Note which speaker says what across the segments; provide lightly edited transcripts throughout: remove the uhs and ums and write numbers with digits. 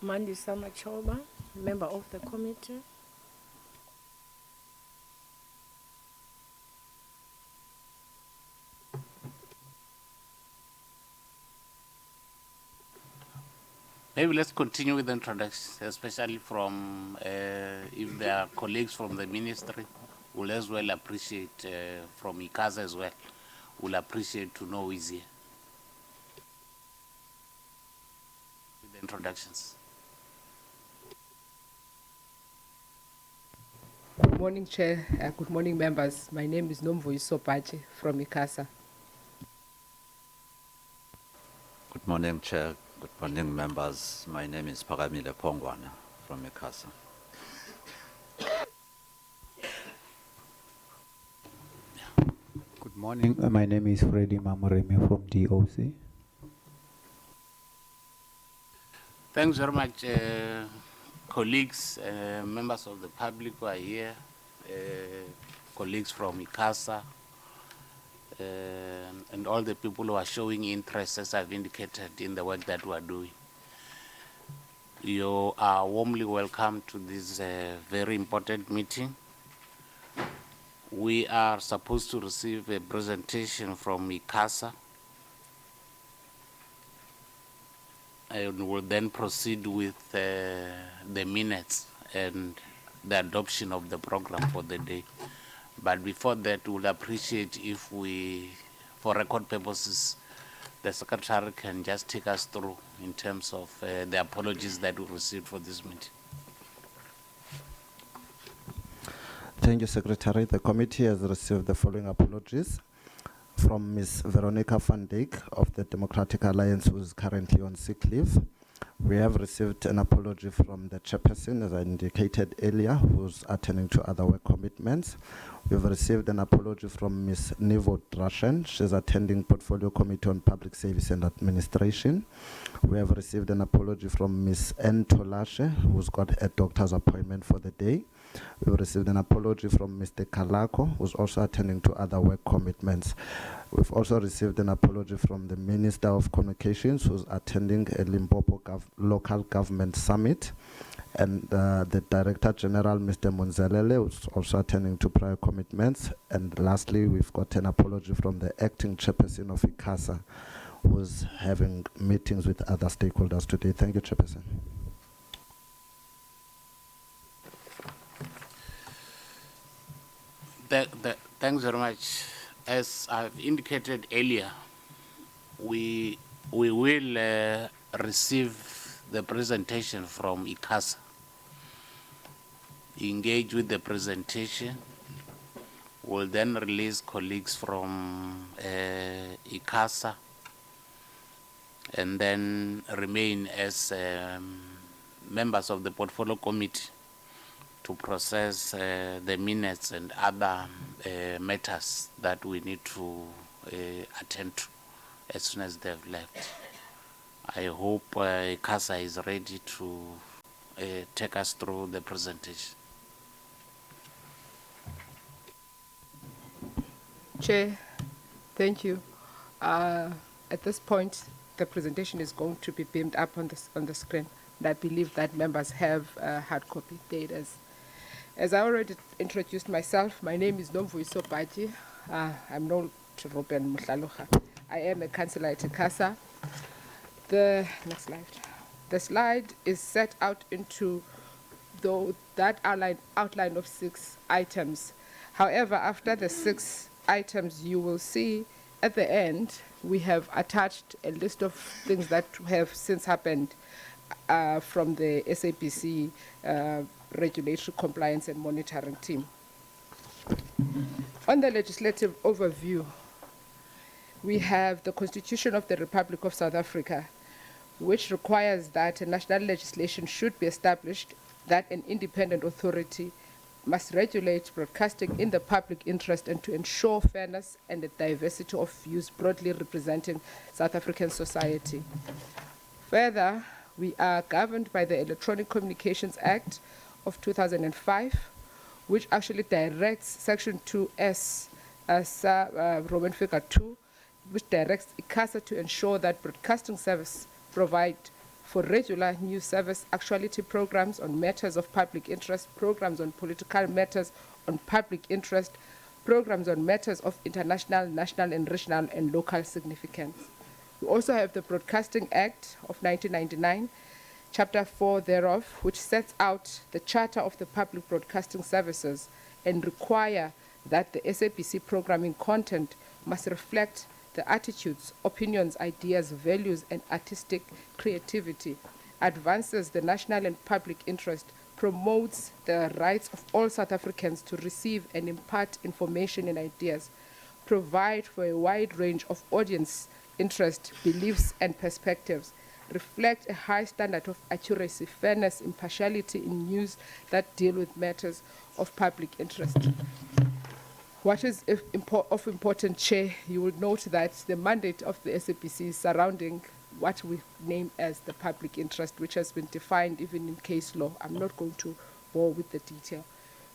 Speaker 1: Mandisa Machoba, member of the committee.
Speaker 2: Maybe let's continue with the introductions, especially from if there are colleagues from the ministry, we'll as well appreciate from ICASA as well. We'll appreciate to know who is here. With the introductions.
Speaker 3: Good morning, Chair. Good morning, members. My name is Nomvuyiso Pache from ICASA.
Speaker 4: Good morning, Chair. Good morning, members. My name is Pagamile Pongwana from ICASA.
Speaker 5: Good morning. My name is Freddie Mamoremi from DOC.
Speaker 2: Thanks very much, colleagues, members of the public who are here, colleagues from ICASA, and all the people who are showing interest, as I've indicated, in the work that we are doing. You are warmly welcome to this very important meeting. We are supposed to receive a presentation from ICASA, and we'll then proceed with the minutes and the adoption of the program for the day. But before that, we'll appreciate if we, for record purposes, the Secretary can just take us through in terms of the apologies that we received for this meeting.
Speaker 6: Thank you, Secretary. The committee has received the following apologies from Ms. Veronica van Dijk of the Democratic Alliance, who is currently on sick leave. We have received an apology from the chairperson, as I indicated earlier, who's attending to other work commitments. We've received an apology from Ms. Nivo Drashen. She's attending Portfolio Committee on Public Service and Administration. We have received an apology from Ms. N. Tolashe, who's got a doctor's appointment for the day. We've received an apology from Mr. Kalako, who's also attending to other work commitments. We've also received an apology from the Minister of Communications, who's attending a Limpopo Local Government Summit, and the Director General, Mr. Munzelele, who's also attending to prior commitments. And lastly, we've got an apology from the Acting Chairperson of ICASA, who's having meetings with other stakeholders today. Thank you, Chairperson.
Speaker 2: Thanks very much. As I've indicated earlier, we will receive the presentation from ICASA, engage with the presentation. We'll then release colleagues from ICASA, and then remain as members of the Portfolio Committee to process the minutes and other matters that we need to attend to as soon as they've left. I hope ICASA is ready to take us through the presentation.
Speaker 3: Chair, thank you. At this point, the presentation is going to be beamed up on the screen, and I believe that members have hard copy data. As I already introduced myself, my name is Nomvuyiso Pache. I'm known to Ruben Muhlalocha. I am a councillor at ICASA. The next slide. The slide is set out into that outline of 6 items. However, after the 6 items, you will see at the end, we have attached a list of things that have since happened from the SABC Regulatory Compliance and Monitoring Team. On the legislative overview, we have the Constitution of the Republic of South Africa, which requires that a national legislation should be established that an independent authority must regulate broadcasting in the public interest and to ensure fairness and a diversity of views broadly representing South African society. Further, we are governed by the Electronic Communications Act of 2005, which actually directs Section 2S, Roman figure 2, which directs ICASA to ensure that broadcasting service provide for regular news service, actuality programs on matters of public interest, programs on political matters on public interest, programs on matters of international, national, and regional and local significance. We also have the Broadcasting Act of 1999, Chapter 4 thereof, which sets out the Charter of the Public Broadcasting Services and require that the SABC programming content must reflect the attitudes, opinions, ideas, values, and artistic creativity, advances the national and public interest, promotes the rights of all South Africans to receive and impart information and ideas, provide for a wide range of audience interest, beliefs, and perspectives, reflect a high standard of accuracy, fairness, impartiality in news that deal with matters of public interest. What is of important, Chair, you will note that the mandate of the SABC is surrounding what we name as the public interest, which has been defined even in case law. I'm not going to bore with the detail.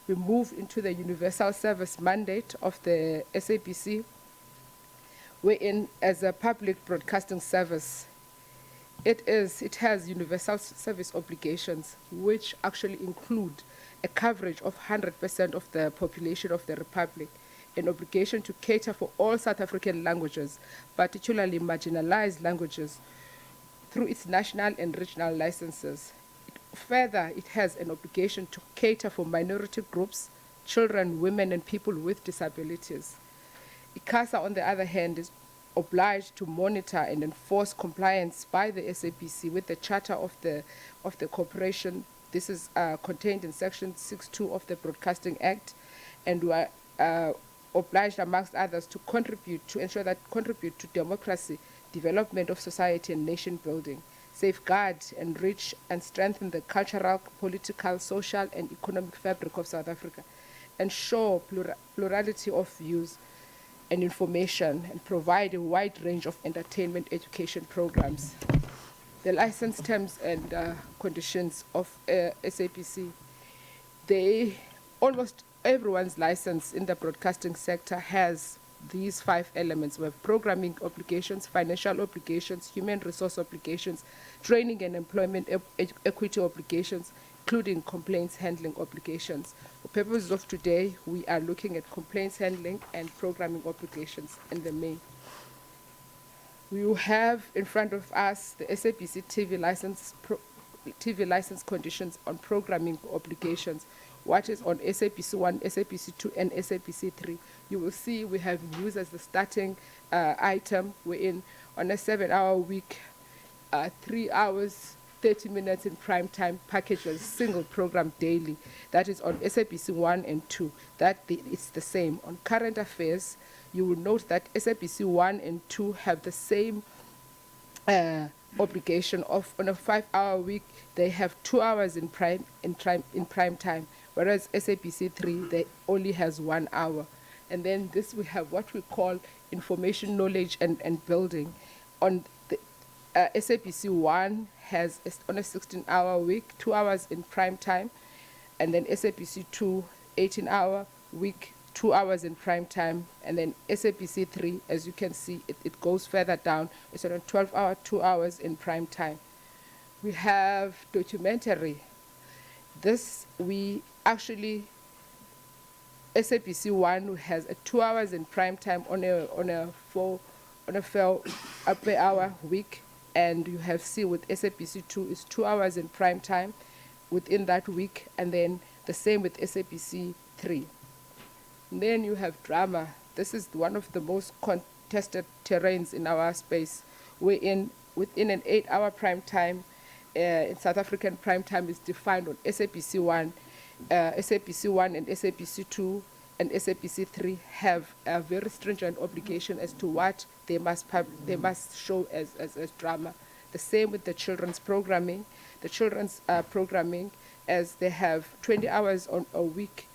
Speaker 3: We move into the universal service mandate of the SABC, wherein as a public broadcasting service, it has universal service obligations, which actually include a coverage of 100% of the population of the Republic, an obligation to cater for all South African languages, particularly marginalized languages, through its national and regional licenses. Further, it has an obligation to cater for minority groups, children, women, and people with disabilities. ICASA, on the other hand, is obliged to monitor and enforce compliance by the SABC with the Charter of the Corporation. This is contained in Section 6.2 of the Broadcasting Act, and we are obliged, amongst others, to contribute to democracy, development of society, and nation building, safeguard, enrich, and strengthen the cultural, political, social, and economic fabric of South Africa, ensure plurality of views and information, and provide a wide range of entertainment education programs. The license terms and conditions of SABC, almost everyone's license in the broadcasting sector has these 5 elements. We have programming obligations, financial obligations, human resource obligations, training and employment equity obligations, including complaints handling obligations. For purposes of today, we are looking at complaints handling and programming obligations in the main. We will have in front of us the SABC TV license conditions on programming obligations. What is on SABC 1, SABC 2, and SABC 3. You will see we have news as the starting item. We're in on a 7-hour week, 3 hours, 30 minutes in prime time packages, single program daily. That is on SABC 1 and 2. It's the same. On current affairs, you will note that SABC 1 and 2 have the same obligation of, on a 5-hour week, they have 2 hours in prime time, whereas SABC 3, they only has 1 hour. And then this, we have what we call information, knowledge, and building. On the SABC 1 has, on a 16-hour week, 2 hours in prime time, and then SABC 2, 18-hour week, 2 hours in prime time, and then SABC 3, as you can see, it goes further down. It's on a 12-hour, 2 hours in prime time. We have documentary. This, we actually, SABC 1 has a 2 hours in prime time on a 4 per hour week, and you have C with SABC 2 is 2 hours in prime time within that week, and then the same with SABC 3. And then you have drama. This is one of the most contested terrains in our space. Within an 8-hour prime time, in South African prime time is defined on SABC 1. SABC 1 and SABC 2 and SABC 3 have a very stringent obligation as to what they must show as drama. The same with the children's programming. The children's programming, as they have 20 hours on a week,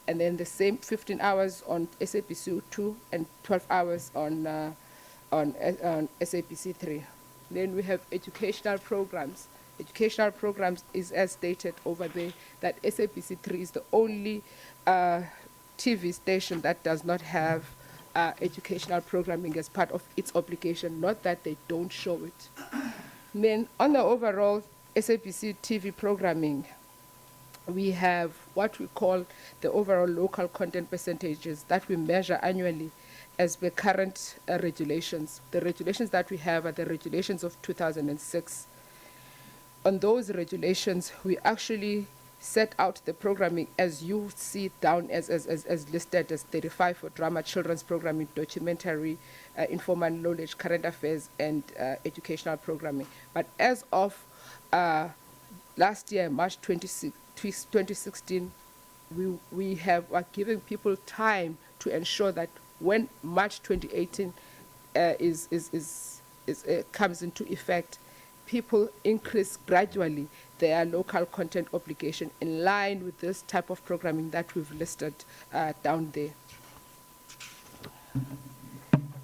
Speaker 3: and then the same 15 hours on SABC 2 and 12 hours on SABC 3. Then we have educational programs. Educational programs is as stated over there that SABC 3 is the only TV station that does not have educational programming as part of its obligation, not that they don't show it. Then on the overall SABC TV programming, we have what we call the overall local content percentages that we measure annually as per current regulations. The regulations that we have are the regulations of 2006. On those regulations, we actually set out the programming as you see down as listed as 35 for drama, children's programming, documentary, informal knowledge, current affairs, and educational programming. But as of last year, March 2016, we are giving people time to ensure that when March 2018 comes into effect, people increase gradually their local content obligation in line with this type of programming that we've listed down there.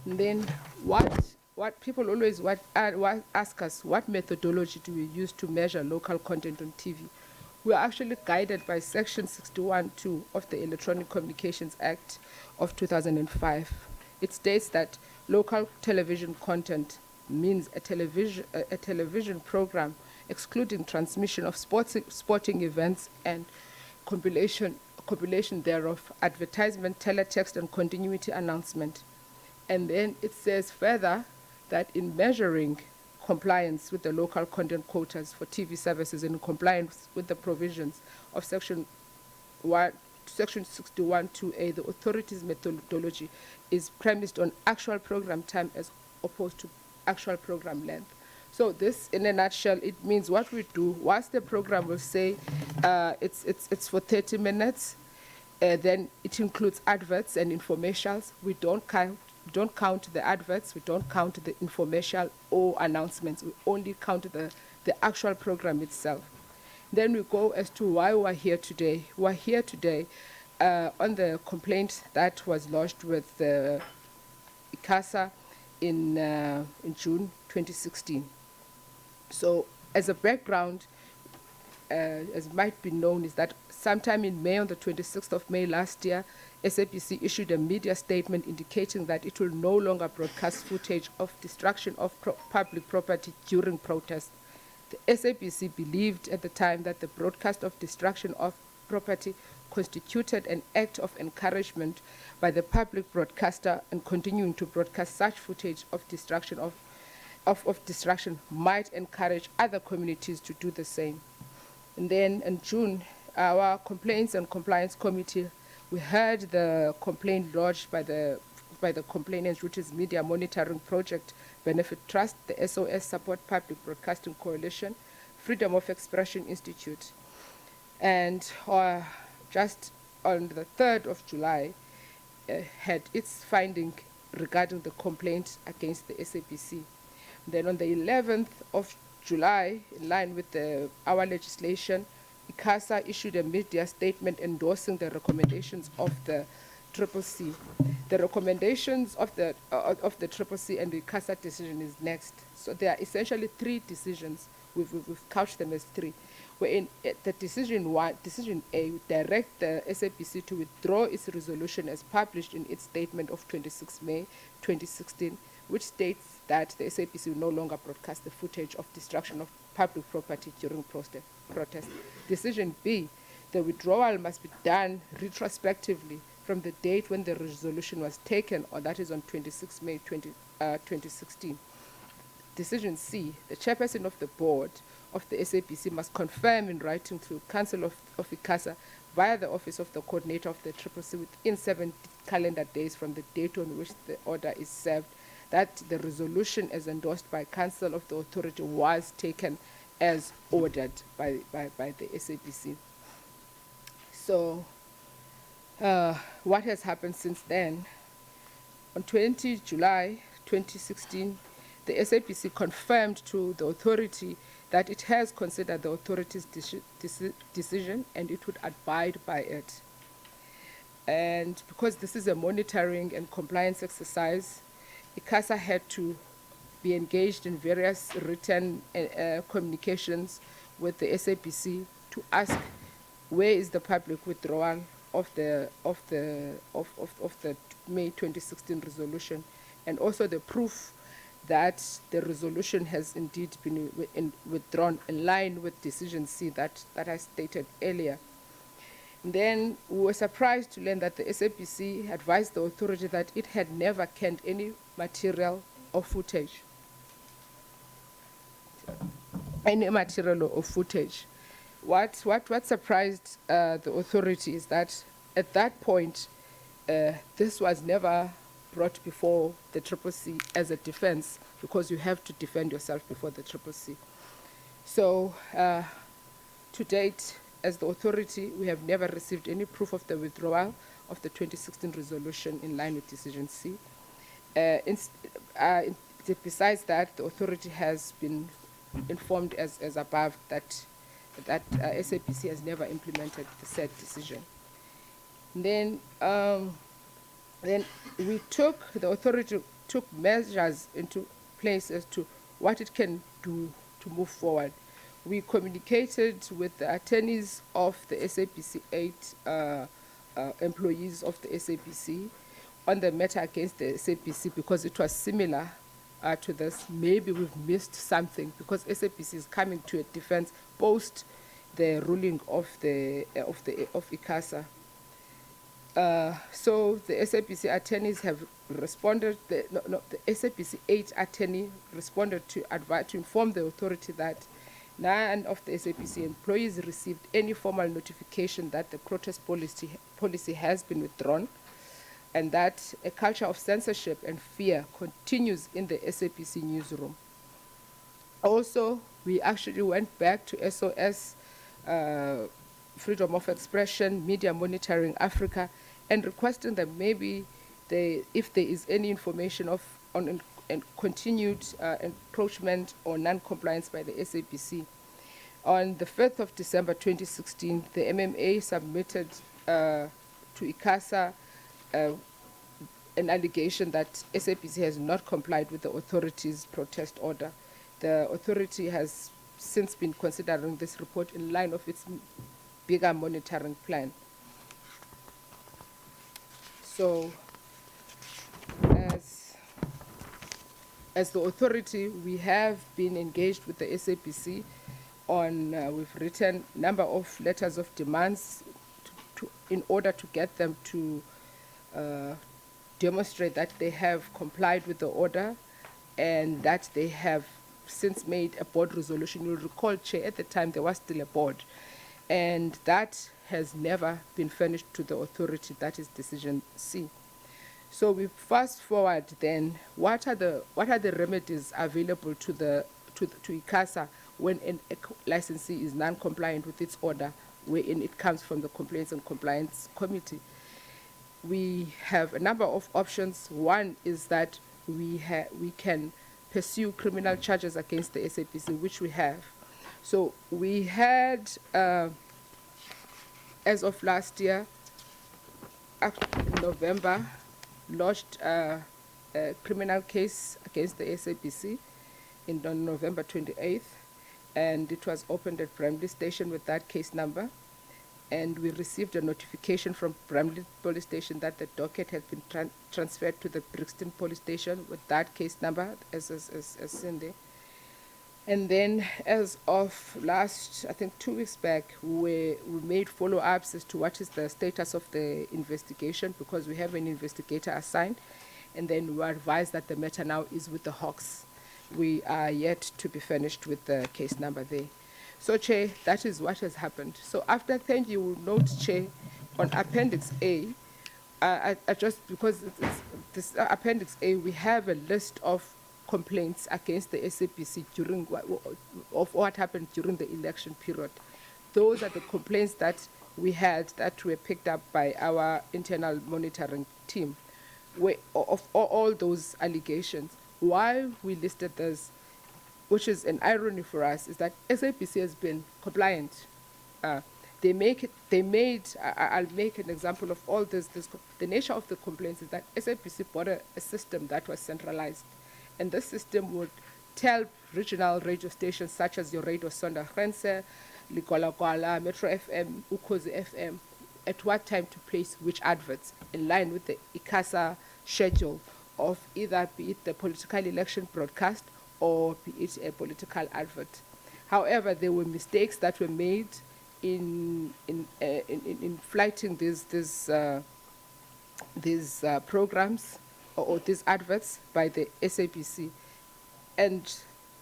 Speaker 3: And then what people always ask us, what methodology do we use to measure local content on TV? We are actually guided by Section 61(2) of the Electronic Communications Act of 2005. It states that local television content means a television program excluding transmission of sporting events and compilation thereof, advertisement, teletext, and continuity announcement. And then it says further that in measuring compliance with the local content quotas for TV services and in compliance with the provisions of Section 61(2)(a), the authority's methodology is premised on actual program time as opposed to actual program length. So this, in a nutshell, it means what we do, once the program will say it's for 30 minutes, then it includes adverts and infomercials. We don't count the adverts, we don't count the infomercial or announcements, we only count the actual program itself. Then we go as to why we're here today. We're here today on the complaint that was lodged with the ICASA in June 2016. So as a background, as might be known, is that sometime in May, on the 26th of May last year, SABC issued a media statement indicating that it will no longer broadcast footage of destruction of public property during protests. The SABC believed at the time that the broadcast of destruction of property constituted an act of encouragement by the public broadcaster, and continuing to broadcast such footage of destruction might encourage other communities to do the same. And then in June, our Complaints and Compliance Committee, we heard the complaint lodged by the complainants, which is Media Monitoring Project Benefit Trust, the SOS Support Public Broadcasting Coalition, Freedom of Expression Institute. And just on the 3rd of July, had its finding regarding the complaint against the SABC. Then on the 11th of July, in line with our legislation, ICASA issued a media statement endorsing the recommendations of the SABC. The recommendations of the SABC and the ICASA decision is next. So there are essentially 3 decisions. We've couched them as 3. Wherein the decision A would direct the SABC to withdraw its resolution as published in its statement of 26 May 2016, which states that the SABC will no longer broadcast the footage of destruction of public property during protest. Decision B, the withdrawal must be done retrospectively from the date when the resolution was taken, or that is on 26 May 2016. Decision C, the chairperson of the board of the SABC must confirm in writing to Council of ICASA via the office of the coordinator of the SABC within 7 calendar days from the date on which the order is served that the resolution as endorsed by Council of the authority was taken as ordered by the SABC. So what has happened since then? On 20 July 2016, the SABC confirmed to the authority that it has considered the authority's decision and it would abide by it. And because this is a monitoring and compliance exercise, ICASA had to be engaged in various written communications with the SABC to ask where is the public withdrawal of the May 2016 resolution, and also the proof that the resolution has indeed been withdrawn in line with decision C that I stated earlier. Then we were surprised to learn that the SABC advised the authority that it had never canned any material or footage. What surprised the authority is that at that point, this was never brought before the CCC as a defense, because you have to defend yourself before the CCC. So to date, as the authority, we have never received any proof of the withdrawal of the 2016 resolution in line with decision C. Besides that, the authority has been informed as above that SABC has never implemented the said decision. Then the authority took measures into place as to what it can do to move forward. We communicated with the attorneys of the SABC 8 employees of the SABC on the matter against the SABC, because it was similar to this. Maybe we've missed something, because SABC is coming to a defense post the ruling of ICASA. So the SABC attorneys have responded. The SABC 8 attorney responded to inform the authority that none of the SABC employees received any formal notification that the protest policy has been withdrawn, and that a culture of censorship and fear continues in the SABC newsroom. Also, we actually went back to SOS, Freedom of Expression, Media Monitoring Africa, and requesting that maybe if there is any information on continued encroachment or non-compliance by the SABC. On the 5th of December 2016, the MMA submitted to ICASA an allegation that SABC has not complied with the authority's protest order. The authority has since been considering this report in line of its bigger monitoring plan. So, as the authority, we have been engaged with the SABC on, we've written a number of letters of demands in order to get them to demonstrate that they have complied with the order and that they have since made a board resolution. You'll recall, Chair, at the time there was still a board, and that has never been furnished to the authority. That is decision C. So we fast forward then, what are the remedies available to ICASA when a licensee is non-compliant with its order, wherein it comes from the Complaints and Compliance Committee? We have a number of options. One is that we can pursue criminal charges against the SABC, which we have. So we had, as of last year, in November, lodged a criminal case against the SABC on November 28th, and it was opened at Bramley Station with that case number. And we received a notification from Bramley Police Station that the docket had been transferred to the Brixton Police Station with that case number as in there. And then as of last, I think 2 weeks back, we made follow-ups as to what is the status of the investigation, because we have an investigator assigned, and then we were advised that the matter now is with the Hawks. We are yet to be finished with the case number there. So, Chair, that is what has happened. So after, thank you, will note, Chair, on Appendix A, because it's this Appendix A, we have a list of complaints against the SABC of what happened during the election period. Those are the complaints that we had that were picked up by our internal monitoring team. Of all those allegations, why we listed this, which is an irony for us, is that SABC has been compliant. I'll make an example of all this. The nature of the complaints is that SABC bought a system that was centralized, and this system would tell regional radio stations such as your Radio Sonda Grense, Likwala, Metro FM, Ukhozi FM, at what time to place which adverts in line with the ICASA schedule of either be it the political election broadcast or be it a political advert. However, there were mistakes that were made in flighting these programs or these adverts by the SABC. And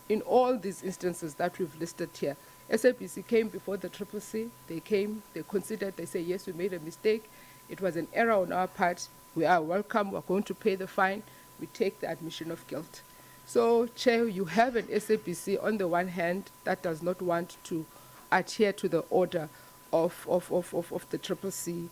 Speaker 3: in all these instances that we've listed here, SABC came before the CCC, they came, they considered, they say, yes, we made a mistake, it was an error on our part, we are welcome, we're going to pay the fine, we take the admission of guilt. So, Chair, you have an SABC on the one hand that does not want to adhere to the order of the CCC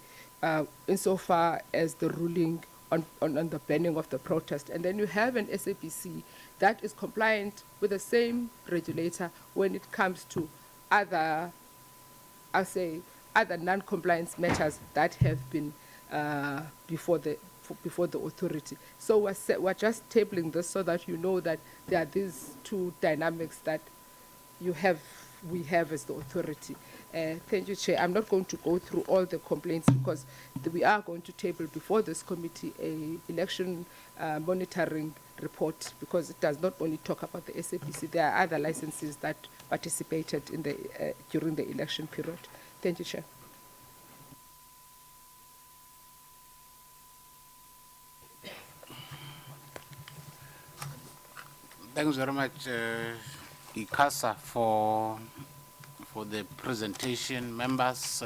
Speaker 3: insofar as the ruling on the banning of the protest. And then you have an SABC that is compliant with the same regulator when it comes to other, I'll say, other non-compliance matters that have been before the authority. So we're just tabling this so that you know that there are these two dynamics that we have as the authority. Thank you, Chair. I'm not going to go through all the complaints because we are going to table before this committee a election monitoring report, because it does not only talk about the SABC, there are other licenses that participated in the during the election period. Thank you, Chair.
Speaker 2: Thanks very much, ICASA, for the presentation. Members,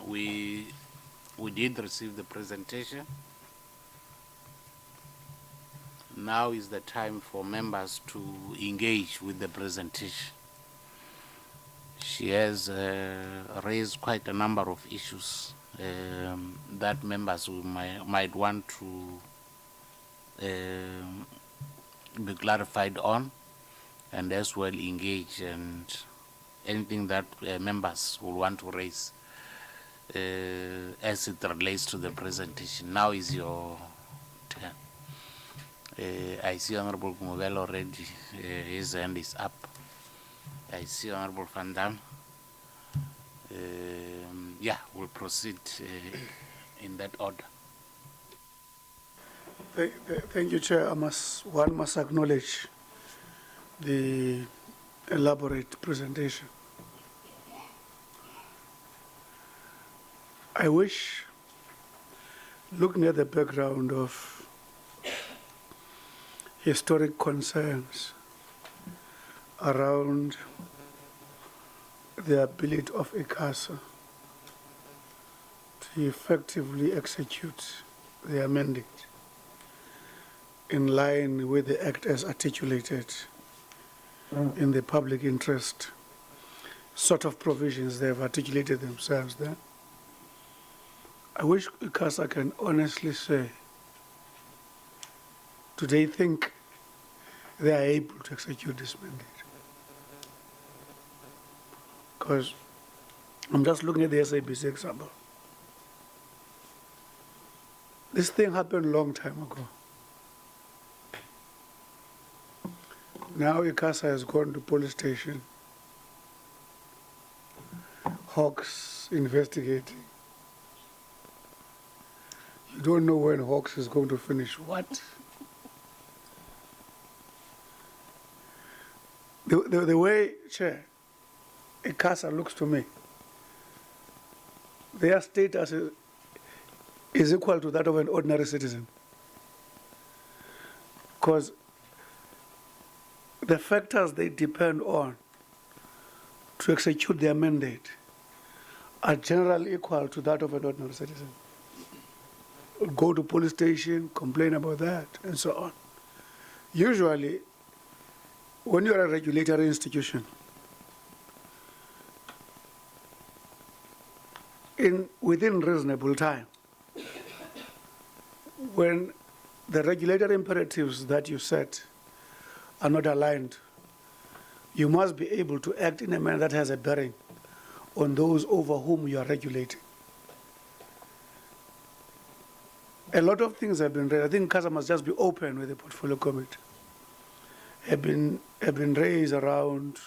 Speaker 2: we did receive the presentation. Now is the time for members to engage with the presentation. She has raised quite a number of issues that members might want to be clarified on, and as well engage, and anything that members will want to raise as it relates to the presentation. Now is your turn. I see Honorable Kumubel already, his hand is up. I see Honorable Van Dam. Yeah, we'll proceed in that order.
Speaker 7: Thank you, Chair. One must acknowledge the elaborate presentation. I wish, looking at the background of historic concerns around the ability of ICASA to effectively execute their mandate in line with the Act as articulated in the public interest sort of provisions they have articulated themselves there. I wish ICASA can honestly say, do they think they are able to execute this mandate? Because I'm just looking at the SABC example. This thing happened a long time ago. Now ICASA has gone to police station. Hawks investigating. You don't know when Hawks is going to finish what. The way, Chair, ICASA looks to me, their status is equal to that of an ordinary citizen. Because the factors they depend on to execute their mandate are generally equal to that of an ordinary citizen. Go to police station, complain about that, and so on. Usually, when you're a regulatory institution, within reasonable time, when the regulatory imperatives that you set are not aligned, you must be able to act in a manner that has a bearing on those over whom you are regulating. A lot of things have been raised. I think ICASA must just be open with the portfolio committee. Have been raised around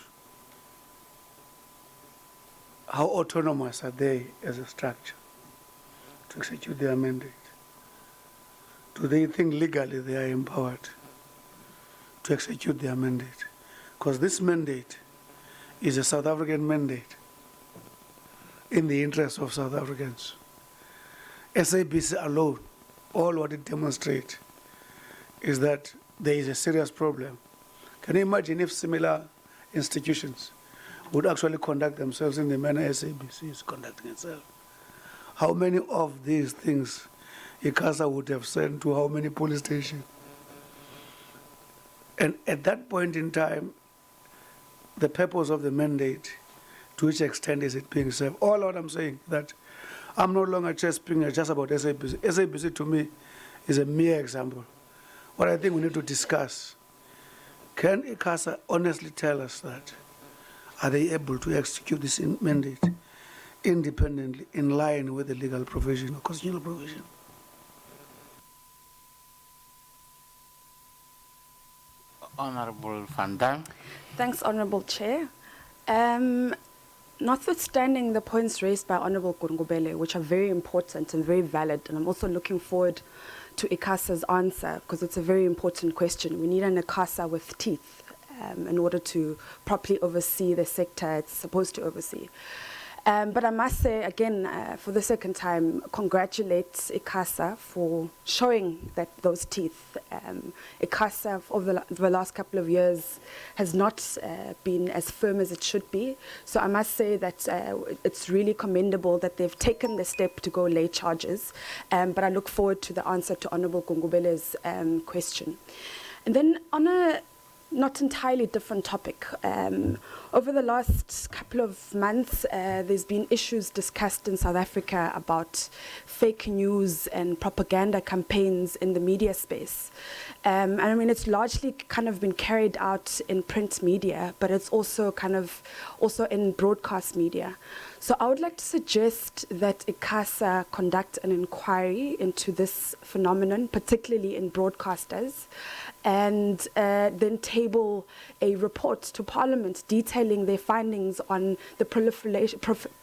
Speaker 7: how autonomous are they as a structure to execute their mandate. do they think legally they are empowered to execute their mandate? Because this mandate is a South African mandate in the interest of South Africans. SABC alone, all what it demonstrates is that there is a serious problem. Can you imagine if similar institutions would actually conduct themselves in the manner SABC is conducting itself? How many of these things ICASA would have sent to how many police stations? And at that point in time, the purpose of the mandate, to which extent is it being served? All what I'm saying that I'm no longer just speaking just about SABC. SABC to me is a mere example. What I think we need to discuss, can ICASA honestly tell us that? Are they able to execute this mandate independently in line with the legal provision or constitutional provision?
Speaker 2: Honorable Van Dam.
Speaker 1: Thanks, Honorable Chair. Notwithstanding the points raised by Honorable Gungubele, which are very important and very valid, and I'm also looking forward to ICASA's answer, because it's a very important question. We need an ICASA with teeth in order to properly oversee the sector it's supposed to oversee. But I must say, again, for the second time, congratulate ICASA for showing those teeth. ICASA, over the last couple of years, has not been as firm as it should be. So I must say that it's really commendable that they've taken the step to go lay charges. But I look forward to the answer to Honorable Gungubele's question. And then on a not entirely different topic. Over the last couple of months, there's been issues discussed in South Africa about fake news and propaganda campaigns in the media space. And I mean, it's largely kind of been carried out in print media, but it's also also in broadcast media. So I would like to suggest that ICASA conduct an inquiry into this phenomenon, particularly in broadcasters, and then table a report to Parliament detailing their findings on the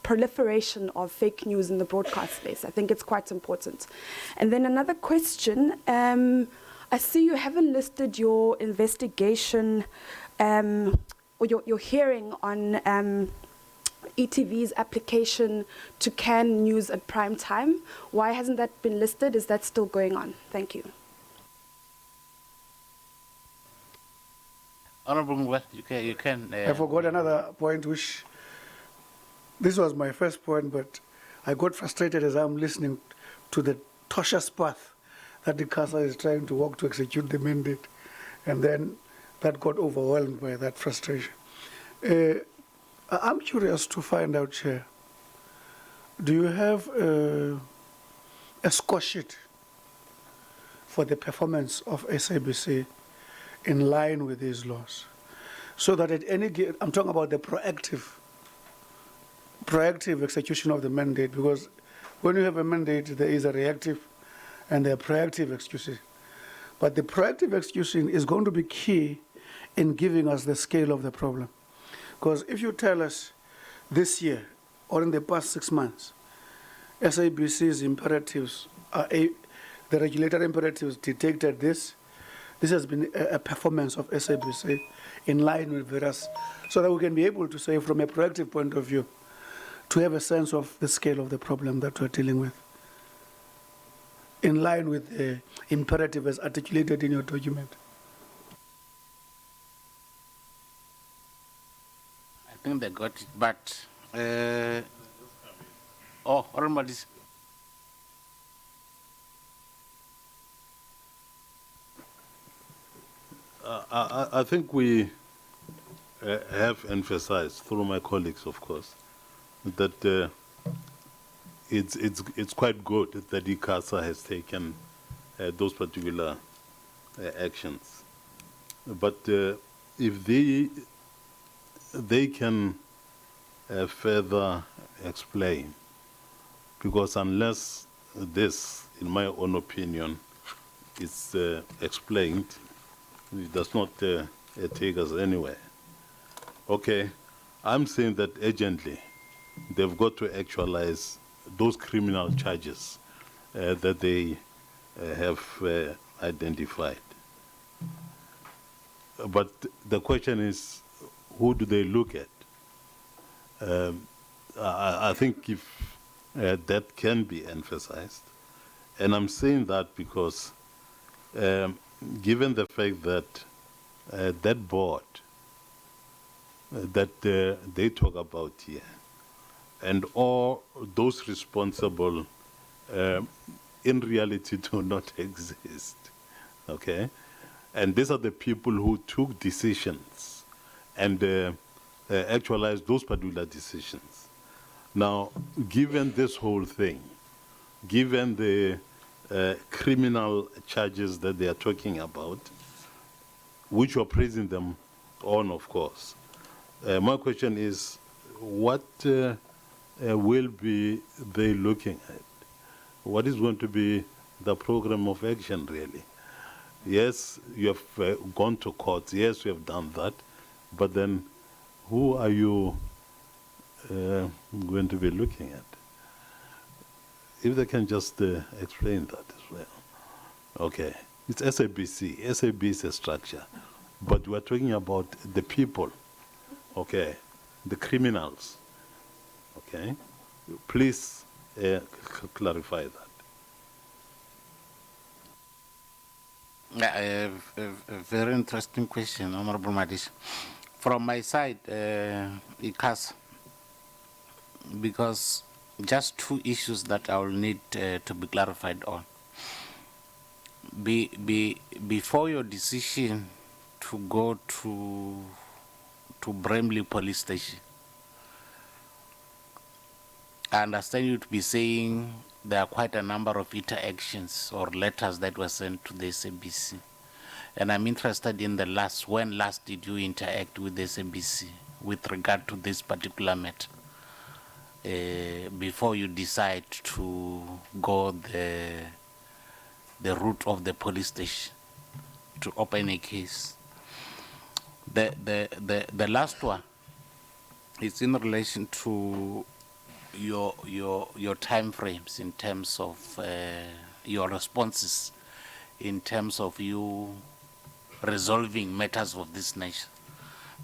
Speaker 1: proliferation of fake news in the broadcast space. I think it's quite important. And then another question, I see you haven't listed your investigation or your hearing on ETV's application to can news at prime time. Why hasn't that been listed? Is that still going on? Thank you.
Speaker 2: Honorable Ngwe, you can.
Speaker 7: I forgot another point, which this was my first point, but I got frustrated as I'm listening to the tortuous path that the ICASA is trying to walk to execute the mandate, and then that got overwhelmed by that frustration. I'm curious to find out, Chair, do you have a score sheet for the performance of SABC in line with these laws? So that at any given, I'm talking about the proactive execution of the mandate, because when you have a mandate, there is a reactive and a proactive execution. But the proactive execution is going to be key in giving us the scale of the problem. Because if you tell us this year or in the past 6 months, SABC's imperatives, the regulatory imperatives detected this has been a performance of SABC in line with various, so that we can be able to say from a proactive point of view, to have a sense of the scale of the problem that we're dealing with, in line with the imperative as articulated in your document.
Speaker 2: I think they got it, but almost.
Speaker 8: I think we have emphasized, through my colleagues, of course, that it's quite good that ICASA has taken those particular actions. But if they can further explain, because unless this, in my own opinion, is explained, it does not take us anywhere. Okay, I'm saying that urgently they've got to actualize those criminal charges that they have identified. But the question is, who do they look at? I think if that can be emphasized, and I'm saying that because given the fact that that board that they talk about here, and all those responsible in reality do not exist, okay? And these are the people who took decisions and actualized those particular decisions. Now, given this whole thing, given the criminal charges that they are talking about, which you're praising them on, of course, my question is, what will be they looking at? What is going to be the program of action, really? Yes, you have gone to court. Yes, you have done that. But then, who are you going to be looking at? If they can just explain that as well. Okay, it's SABC. SAB is a structure. But we're talking about the people, okay, the criminals, okay? Please clarify that.
Speaker 2: A very interesting question, Honorable Madish. From my side, ICASA, because just two issues that I will need to be clarified on. Before your decision to go to Bramley Police Station, I understand you to be saying there are quite a number of interactions or letters that were sent to the SABC. And I'm interested in when last did you interact with the SABC with regard to this particular matter? Before you decide to go the route of the police station to open a case. The last one is in relation to your time frames in terms of your responses, in terms of you resolving matters of this nature.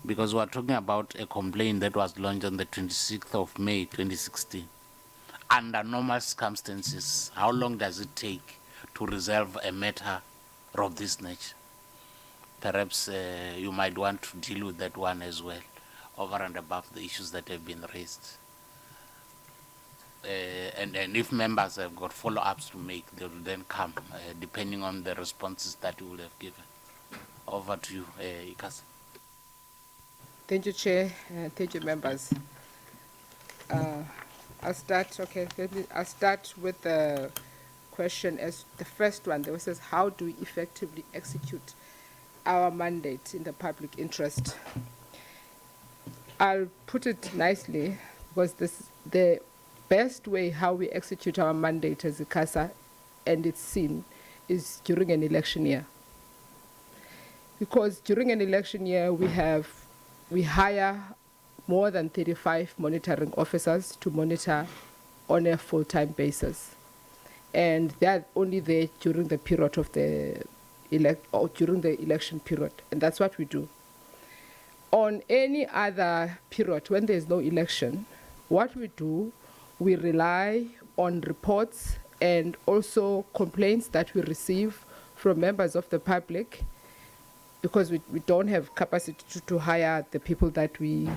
Speaker 2: Because we are talking about a complaint that was launched on the 26th of May 2016. Under normal circumstances, how long does it take to resolve a matter of this nature? Perhaps you might want to deal with that one as well, over and above the issues that have been raised. And if members have got follow-ups to make, they will then come, depending on the responses that you will have given. Over to you, ICASA.
Speaker 3: Thank you, Chair. Thank you, members. I'll start with the question as the first one. There says, how do we effectively execute our mandate in the public interest? I'll put it nicely, because this the best way how we execute our mandate as ICASA and its seen is during an election year. Because during an election year, we hire more than 35 monitoring officers to monitor on a full-time basis. And they're only there during the period of during the election period. And that's what we do. On any other period, when there's no election, what we do, we rely on reports and also complaints that we receive from members of the public, because we don't have capacity to hire the people that we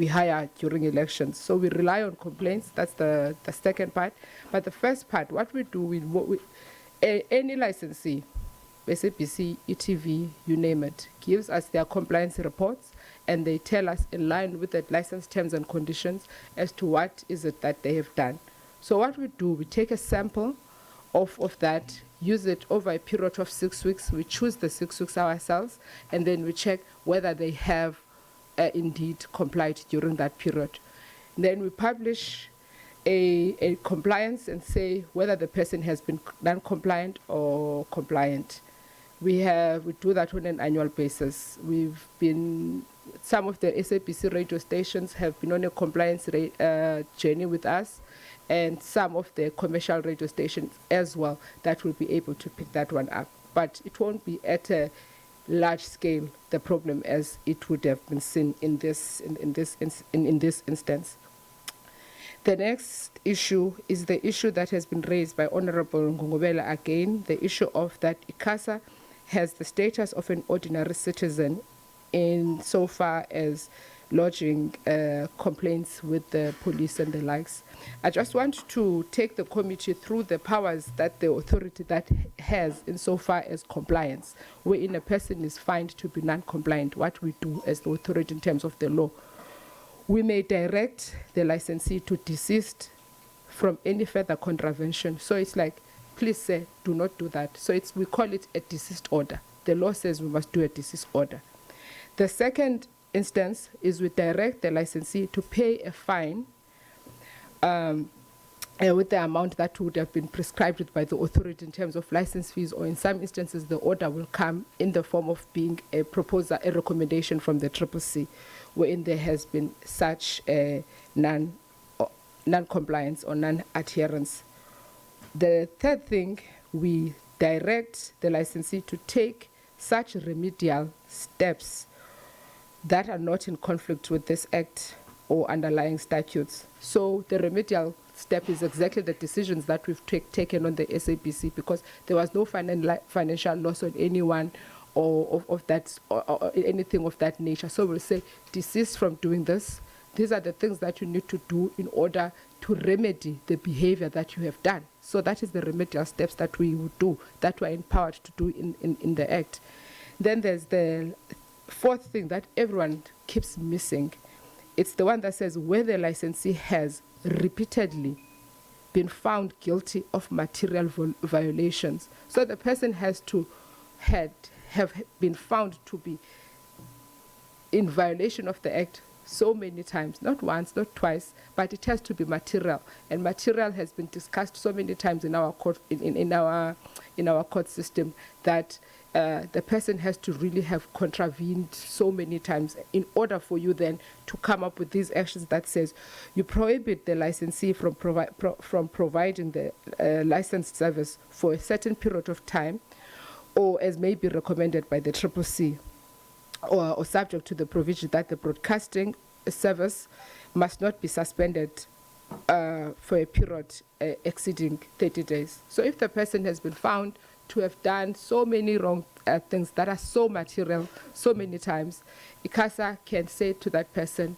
Speaker 3: hire during elections. So we rely on complaints. That's the second part. But the first part, what we do, any licensee, SABC, ETV, you name it, gives us their compliance reports, and they tell us in line with the license terms and conditions as to what is it that they have done. So what we do, we take a sample of that, use it over a period of 6 weeks. We choose the 6 weeks ourselves, and then we check whether they have indeed complied during that period. Then we publish a compliance and say whether the person has been non-compliant or compliant. We do that on an annual basis. Some of the SABC radio stations have been on a compliance journey with us, and some of the commercial radio stations as well that will be able to pick that one up. But it won't be at a large scale, the problem as it would have been seen in this instance. The next issue is the issue that has been raised by Honorable Ngongobela again, the issue of that ICASA has the status of an ordinary citizen in so far as lodging complaints with the police and the likes. I just want to take the committee through the powers that the authority that has insofar as compliance, wherein a person is fined to be non-compliant, what we do as the authority in terms of the law. We may direct the licensee to desist from any further contravention. So it's like, please say, do not do that. So we call it a desist order. The law says we must do a desist order. The second instance is we direct the licensee to pay a fine with the amount that would have been prescribed by the authority in terms of license fees, or in some instances the order will come in the form of being a proposal, a recommendation from the SABC, wherein there has been such a non-compliance or non-adherence. The third thing, we direct the licensee to take such remedial steps that are not in conflict with this act or underlying statutes. So the remedial step is exactly the decisions that we've taken on the SABC, because there was no financial loss on anyone or anything of that nature. So we'll say, desist from doing this. These are the things that you need to do in order to remedy the behavior that you have done. So that is the remedial steps that we would do, that we're empowered to do in the Act. Then there's the fourth thing that everyone keeps missing. It's the one that says where the licensee has repeatedly been found guilty of material violations. So the person has to have been found to be in violation of the Act so many times, not once, not twice, but it has to be material. And material has been discussed so many times in our court, in our court system, that the person has to really have contravened so many times in order for you then to come up with these actions that says you prohibit the licensee from providing the licensed service for a certain period of time, or as may be recommended by the SABC, or subject to the provision that the broadcasting service must not be suspended for a period exceeding 30 days. So if the person has been found to have done so many wrong things that are so material so many times, ICASA can say to that person,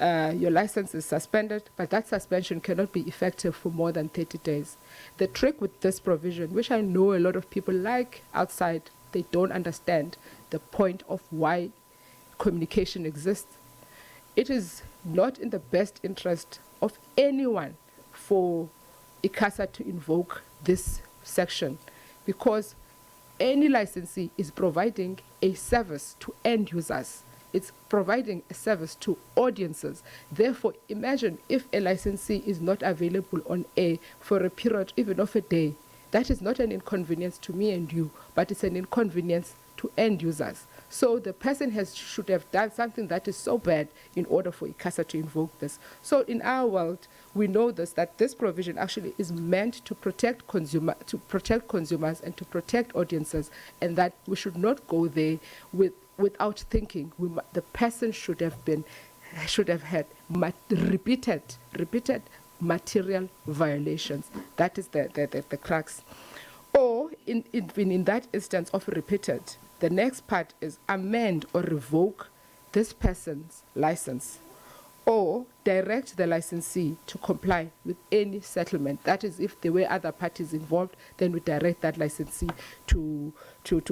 Speaker 3: your license is suspended, but that suspension cannot be effective for more than 30 days. The trick with this provision, which I know a lot of people like outside, they don't understand the point of why communication exists. It is not in the best interest of anyone for ICASA to invoke this section, because any licensee is providing a service to end users. It's providing a service to audiences. Therefore, imagine if a licensee is not available on air for a period even of a day. That is not an inconvenience to me and you, but it's an inconvenience to end users. So the person should have done something that is so bad in order for ICASA to invoke this. So in our world, we know that this provision actually is meant to protect consumers and to protect audiences, and that we should not go there without thinking. The person should have had repeated material violations. That is the crux. Or in that instance of repeated, the next part is amend or revoke this person's license, or direct the licensee to comply with any settlement. That is, if there were other parties involved, then we direct that licensee to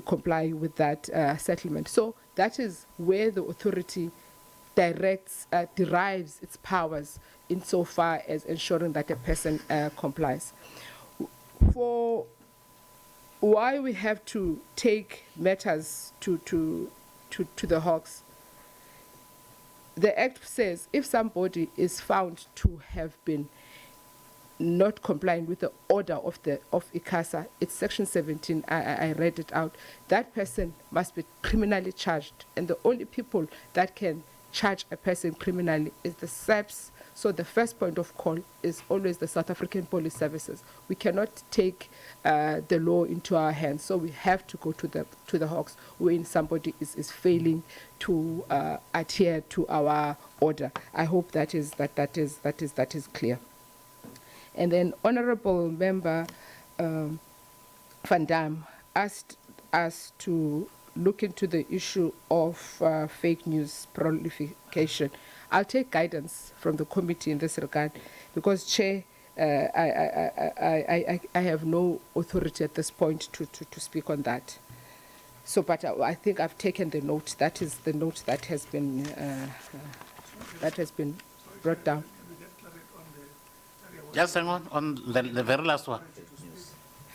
Speaker 3: comply with that settlement. So that is where the authority derives its powers insofar as ensuring that a person complies. For why we have to take matters to the Hawks, the Act says if somebody is found to have been not complying with the order of ICASA, it's Section 17, I read it out, that person must be criminally charged. And the only people that can charge a person criminally is the SABC So the first point of call is always the South African Police Services. We cannot take the law into our hands, so we have to go to the Hawks when somebody is failing to adhere to our order. I hope that is clear. And then Honourable Member Van Dam asked us to look into the issue of fake news proliferation. I'll take guidance from the committee in this regard because, Chair, I have no authority at this point to speak on that. So, but I think I've taken the note. That is the note that has been brought down.
Speaker 2: Just hang on the very last one.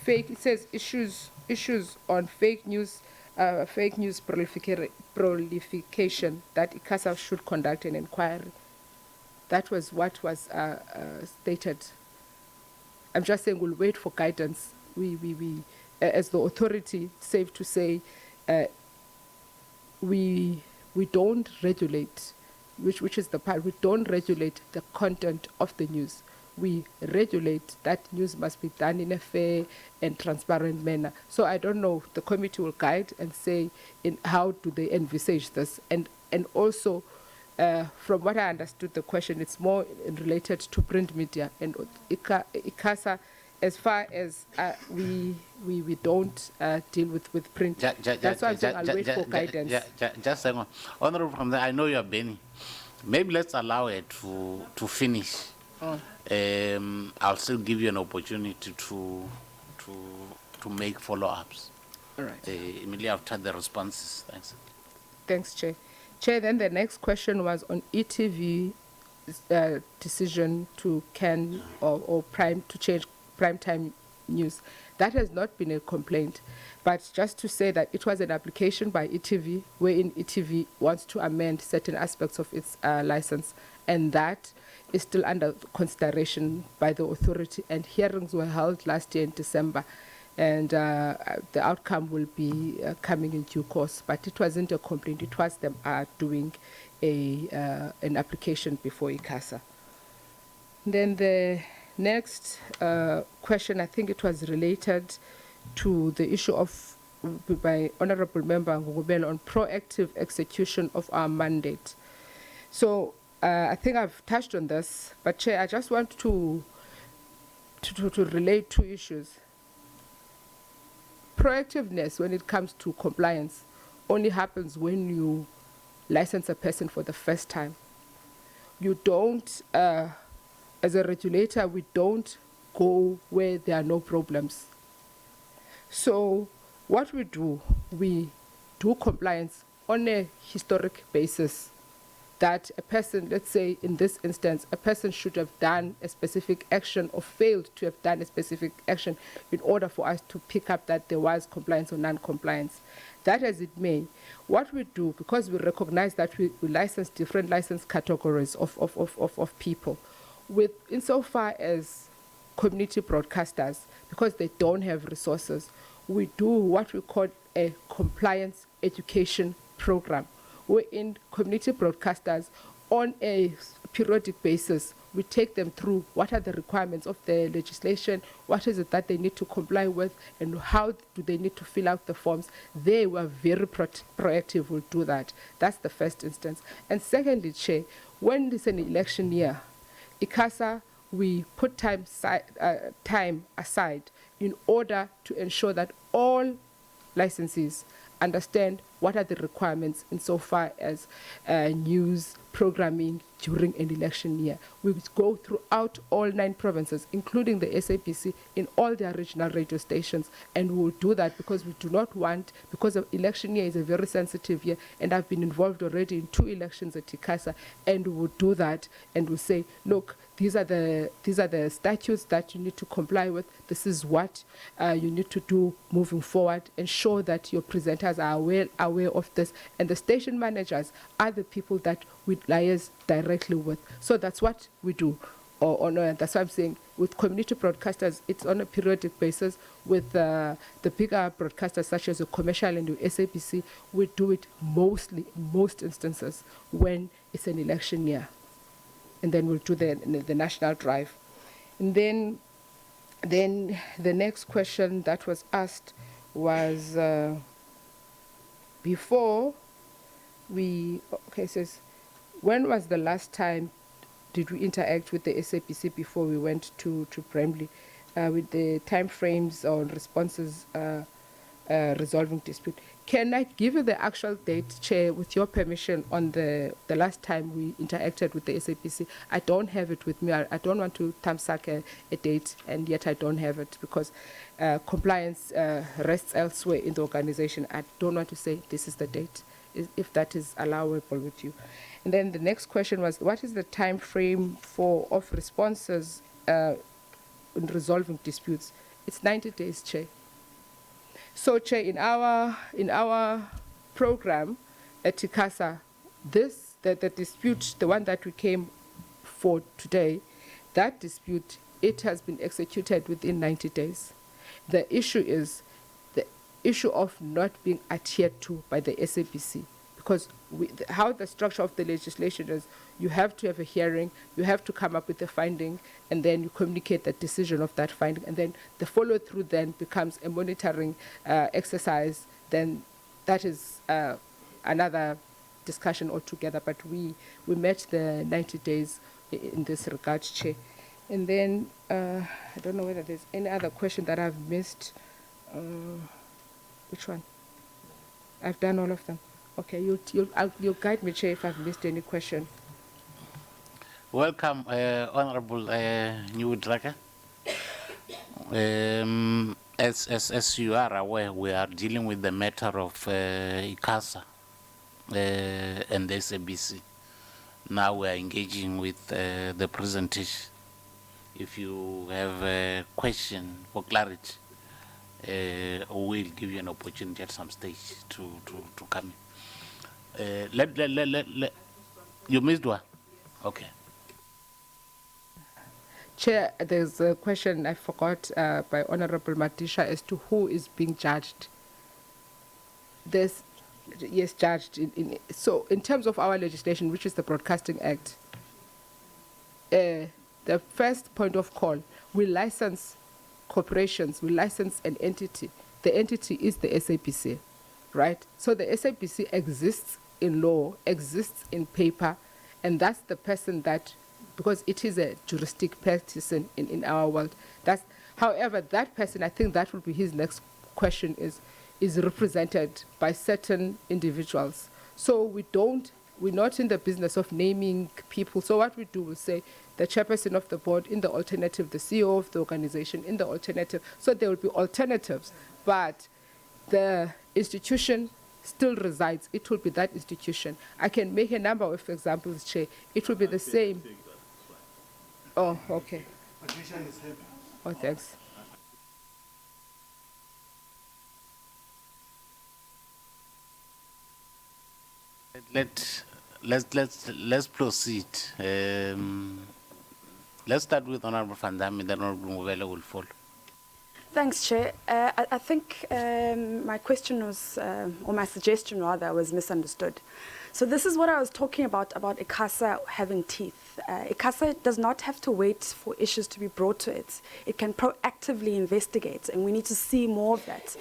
Speaker 3: Fake. It says issues on fake news proliferation that ICASA should conduct an inquiry. That was what was stated. I'm just saying we'll wait for guidance. We as the authority, safe to say, we don't regulate, which is the part, we don't regulate the content of the news. We regulate that news must be done in a fair and transparent manner. So I don't know, the committee will guide and say in how do they envisage this. And also, from what I understood the question, it's more related to print media and ICASA, as far as we don't deal with print. That's why I'm saying I'll wait for guidance.
Speaker 2: Just hang on. Honourable, from there, I know you're Benny. Maybe let's allow her to finish. I'll still give you an opportunity to make follow-ups.
Speaker 3: All right.
Speaker 2: Immediately after the responses. Thanks.
Speaker 3: Thanks, Chair. Chair, then the next question was on ETV decision to can or prime to change primetime news. That has not been a complaint, but just to say that it was an application by ETV wherein ETV wants to amend certain aspects of its license, and that is still under consideration by the authority, and hearings were held last year in December, and the outcome will be coming in due course. But it wasn't a complaint, it was them doing an application before ICASA. Then the next question, I think it was related to the issue of by Honourable Member Ngubelo on proactive execution of our mandate. So I think I've touched on this, but Chair, I just want to relate two issues. Proactiveness when it comes to compliance only happens when you license a person for the first time. You don't, as a regulator, we don't go where there are no problems. So what we do compliance on a historic basis, that a person, let's say in this instance, a person should have done a specific action or failed to have done a specific action in order for us to pick up that there was compliance or non-compliance. That as it may, what we do, because we recognize that we license different license categories of people, with insofar as community broadcasters, because they don't have resources, we do what we call a compliance education program, wherein community broadcasters on a periodic basis, we take them through what are the requirements of the legislation, what is it that they need to comply with, and how do they need to fill out the forms. They were very proactive, will do that. That's the first instance. And secondly, Chair, when it's an election year, ICASA, we put time aside in order to ensure that all licensees understand what are the requirements insofar as news programming during an election year. We go throughout all 9 provinces, including the SABC, in all their regional radio stations, and we will do that because we do not want, because the election year is a very sensitive year, and I've been involved already in 2 elections at ICASA, and we will do that, and we'll say, look, these are the statutes that you need to comply with. This is what you need to do moving forward. Ensure that your presenters are well aware of this, and the station managers are the people that we liaise directly with. So that's what we do. That's what I'm saying. With community broadcasters, it's on a periodic basis. With the bigger broadcasters, such as the commercial and the SABC, we do it mostly, in most instances, when it's an election year. and then we'll do the national drive. And then the next question that was asked was before we, okay, it says, when was the last time did we interact with the SABC before we went to Bramley with the time frames on responses resolving dispute? Can I give you the actual date, Chair, with your permission, on the last time we interacted with the SABC? I don't have it with me. I don't want to thumbsuck a date, and yet I don't have it because compliance rests elsewhere in the organization. I don't want to say this is the date, if that is allowable with you. And then the next question was, what is the time frame of responses in resolving disputes? It's 90 days, Chair. So, Chair, in our program at ICASA, the dispute, the one that we came for today, that dispute, it has been executed within 90 days. The issue is the issue of not being adhered to by the SABC, because how the structure of the legislation is, you have to have a hearing, you have to come up with a finding, and then you communicate the decision of that finding, and then the follow-through then becomes a monitoring exercise. Then that is another discussion altogether, but we met the 90 days in this regard, Chair. And then, I don't know whether there's any other question that I've missed. Which one? I've done all of them. Okay, you'll guide me, Chair, if I've missed any question.
Speaker 2: Welcome, Honorable New Draka. As you are aware, we are dealing with the matter of ICASA and SABC. Now we are engaging with the presentation. If you have a question for clarity, we'll give you an opportunity at some stage to come in. You missed one? Okay.
Speaker 3: Chair, there's a question I forgot by Honorable Matisha as to who is being judged. There's, yes, judged. So in terms of our legislation, which is the Broadcasting Act, the first point of call, we license corporations, we license an entity. The entity is the SABC, right? So the SABC exists in law, exists in paper, and that's the person that, because it is a juristic person in our world. However, that person, I think that will be his next question, is represented by certain individuals. So we're not in the business of naming people. So what we do, we'll say the chairperson of the board in the alternative, the CEO of the organization in the alternative. So there will be alternatives, but the institution still resides. It will be that institution. I can make a number of examples, Chair. It will be the same. Oh, okay. Oh, thanks.
Speaker 2: Let's proceed. Let's start with Honorable Van Damme, then Honorable Mubele will follow.
Speaker 1: Thanks, Chair. I think my question was, or my suggestion rather, was misunderstood. So this is what I was talking about ICASA having teeth. ICASA does not have to wait for issues to be brought to it. It can proactively investigate, and we need to see more of that.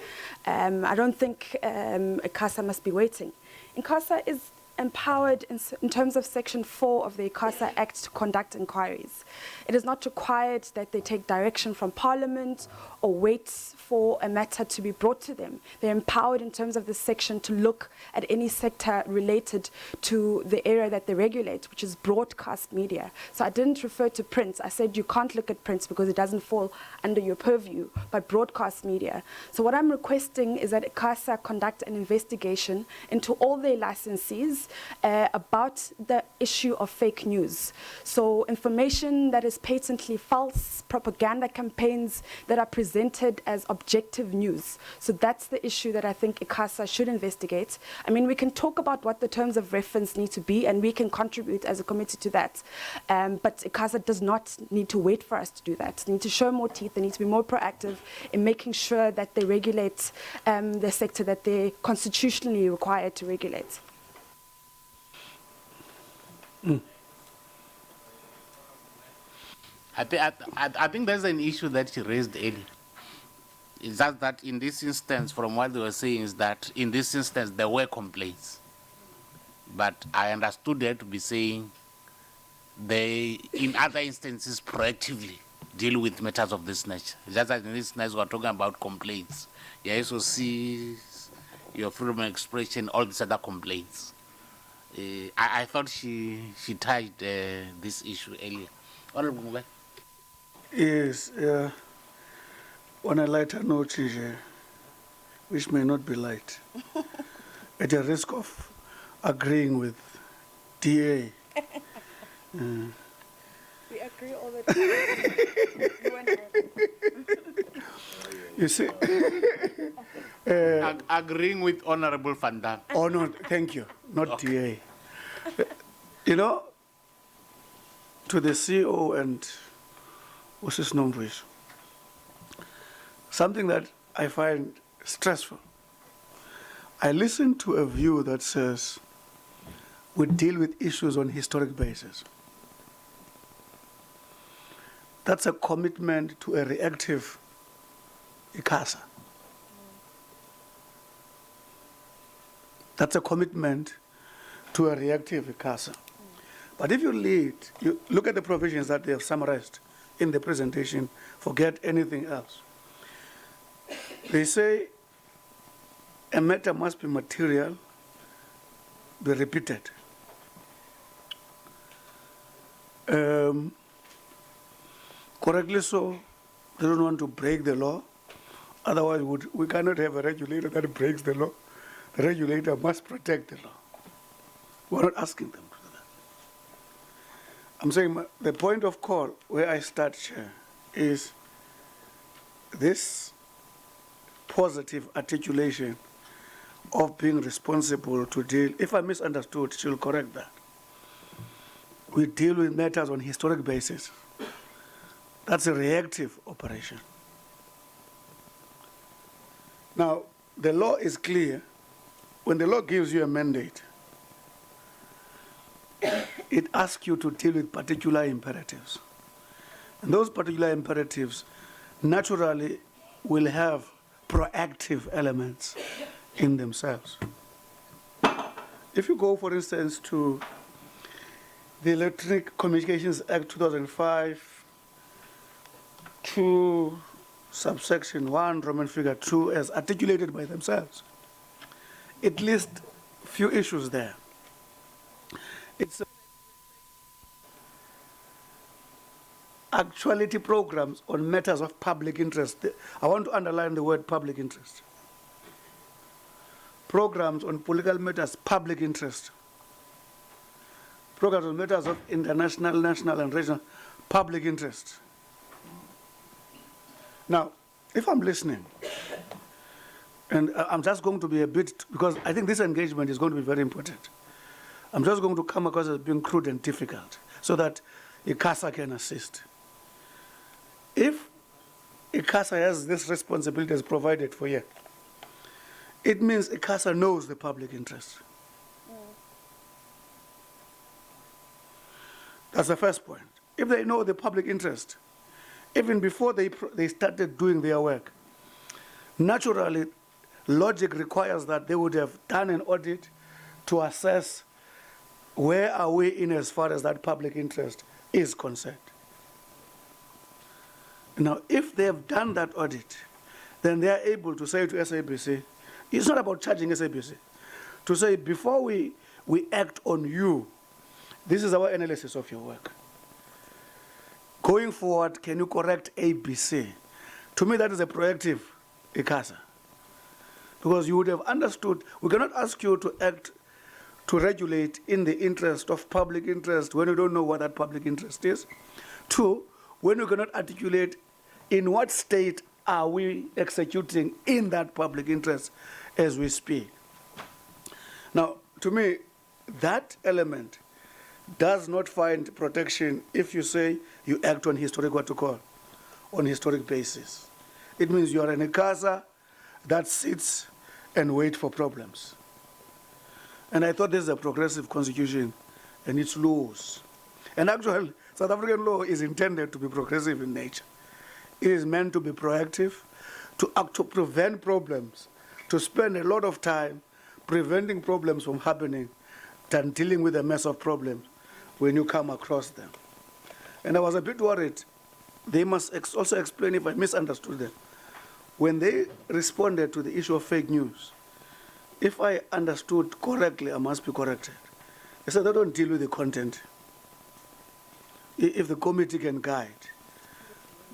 Speaker 1: I don't think ICASA must be waiting. ICASA is empowered in terms of Section 4 of the ICASA Act to conduct inquiries. It is not required that they take direction from Parliament or wait for a matter to be brought to them. They're empowered in terms of this section to look at any sector related to the area that they regulate, which is broadcast media. So I didn't refer to print. I said you can't look at print because it doesn't fall under your purview, but broadcast media. So what I'm requesting is that ICASA conduct an investigation into all their licensees about the issue of fake news. So information that is patently false, propaganda campaigns that are presented as objective news. So that's the issue that I think ICASA should investigate. I mean, we can talk about what the terms of reference need to be, and we can contribute as a committee to that. But ICASA does not need to wait for us to do that. They need to show more teeth. They need to be more proactive in making sure that they regulate the sector that they're constitutionally required to regulate.
Speaker 2: I think there's an issue that you raised earlier. It's just that in this instance, from what they were saying, is that in this instance there were complaints. But I understood her to be saying they, in other instances, proactively deal with matters of this nature. Just as in this instance, we're talking about complaints. You also see your freedom of expression, all these other complaints. I thought she tied this issue earlier. Honorable Ngubane.
Speaker 7: Yes, on a lighter note, which may not be light, at the risk of agreeing with DA.
Speaker 1: We agree all the time.
Speaker 7: You see,
Speaker 2: Agreeing with Honorable Van Dam.
Speaker 7: oh no, thank you, not
Speaker 2: Okay.
Speaker 7: DA. You know, to the CEO and what's his name, please? Something that I find stressful. I listen to a view that says we deal with issues on historic basis. That's a commitment to a reactive ICASA. That's a commitment to a reactive ICASA. But if you look at the provisions that they have summarized in the presentation, forget anything else. They say a matter must be material, be repeated. Correctly so, they don't want to break the law. Otherwise, we cannot have a regulator that breaks the law. The regulator must protect the law. We're not asking them to do that. I'm saying the point of call where I start, Chair, is this positive articulation of being responsible to deal. If I misunderstood, she'll correct that. We deal with matters on historic basis. That's a reactive operation. Now, the law is clear. When the law gives you a mandate, it asks you to deal with particular imperatives. And those particular imperatives naturally will have proactive elements in themselves. If you go, for instance, to the Electronic Communications Act 2005, to subsection 1, Roman figure 2, as articulated by themselves, it lists few issues there. It's actuality programs on matters of public interest. I want to underline the word public interest. Programs on political matters, public interest. Programs on matters of international, national, and regional, public interest. Now, if I'm listening, and I'm just going to be a bit, because I think this engagement is going to be very important. I'm just going to come across as being crude and difficult so that ICASA can assist. If ICASA has this responsibility as provided for here, it means ICASA knows the public interest. That's the first point. If they know the public interest, even before they started doing their work, naturally, logic requires that they would have done an audit to assess where are we in as far as that public interest is concerned. Now, if they have done that audit, then they are able to say to SABC, it's not about charging SABC, to say before we act on you, this is our analysis of your work. Going forward, can you correct ABC? To me, that is a proactive ICASA. Because you would have understood, we cannot ask you to act, to regulate in the interest of public interest when you don't know what that public interest is. Two, when you cannot articulate in what state are we executing in that public interest as we speak. Now, to me, that element does not find protection if you say you act on historic, what to call, on historic basis. It means you are an ICASA that sits and waits for problems. And I thought this is a progressive constitution and it's laws. And actually, South African law is intended to be progressive in nature. It is meant to be proactive, to act to prevent problems, to spend a lot of time preventing problems from happening than dealing with a mess of problems when you come across them. And I was a bit worried. They must also explain if I misunderstood them. When they responded to the issue of fake news, if I understood correctly, I must be corrected. They said they don't deal with the content. If the committee can guide.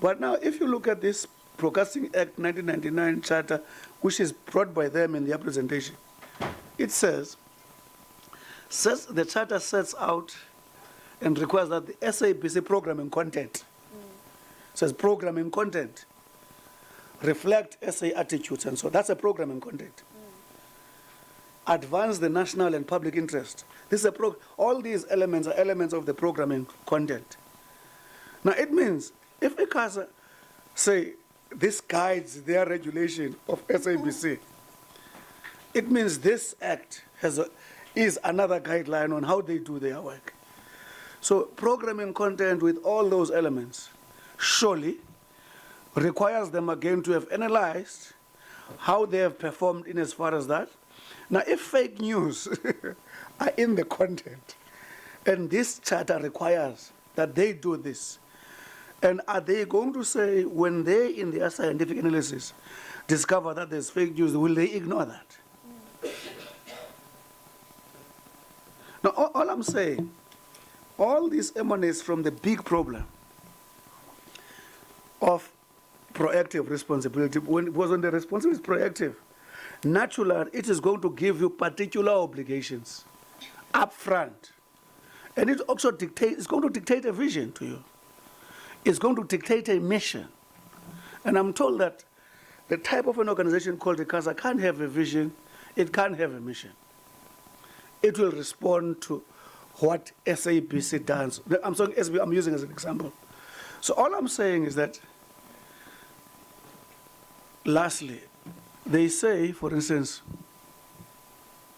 Speaker 7: But now, if you look at this Broadcasting Act 1999 charter, which is brought by them in their presentation, it says the charter sets out and requires that the SABC programming content, says programming content, reflect SA attitudes, and so that's a programming content. Advance the national and public interest. This is all these elements are elements of the programming content. Now it means if ICASA say this guides their regulation of SABC, it means this act is another guideline on how they do their work. So programming content with all those elements surely requires them again to have analyzed how they have performed in as far as that. Now, if fake news are in the content, and this charter requires that they do this, and are they going to say, when they, in their scientific analysis, discover that there's fake news, will they ignore that? Now, all I'm saying, all this emanates from the big problem of proactive responsibility. When the responsibility is proactive, naturally, it is going to give you particular obligations up front. And it also it's going to dictate a vision to you. It's going to dictate a mission. And I'm told that the type of an organization called ICASA can't have a vision, it can't have a mission. It will respond to what SABC does. I'm sorry, I'm using as an example. So all I'm saying is that, lastly, they say, for instance,